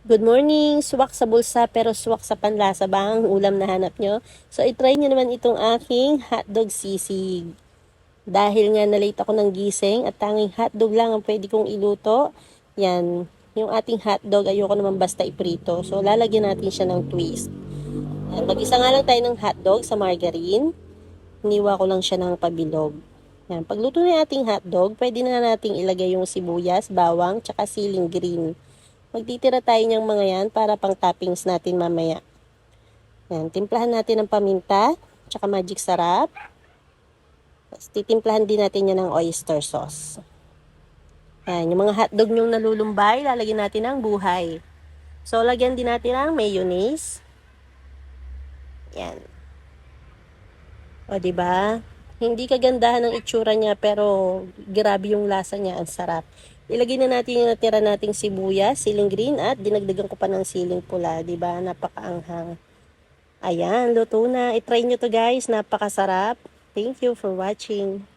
Good morning! Swak sa bulsa pero swak sa panlasa ba ang ulam na hanap nyo? So, itry nyo naman itong aking hotdog sisig. Dahil nga na-late ako ng gising at tanging hotdog lang ang pwede kong iluto, yan, yung ating hotdog ayoko naman basta iprito. So, lalagyan natin siya ng twist. Yan, mag-isa nga lang tayo ng hotdog sa margarine. Hiniwa ko lang siya ng pabilog. Yan, pagluto ng ating hotdog, pwede na nating ilagay yung sibuyas, bawang, tsaka siling green. Magtitira tayo niyang mga yan para pang toppings natin mamaya. Yan, timplahan natin ng paminta, tsaka magic sarap. Tapos titimplahan din natin yan ng oyster sauce. Yan, yung mga hotdog nyong nalulumbay, lalagyan natin ng buhay. So, lagyan din natin ng mayonnaise. Yan. O, diba? Hindi kagandahan ng itsura niya, pero grabe yung lasa niya, ang sarap. Ilagay na natin yung natira nating sibuyas, siling green, at dinagdagan ko pa ng siling pula. Diba? Napakaanghang. Ayan, luto na. I-try nyo to guys. Napakasarap. Thank you for watching.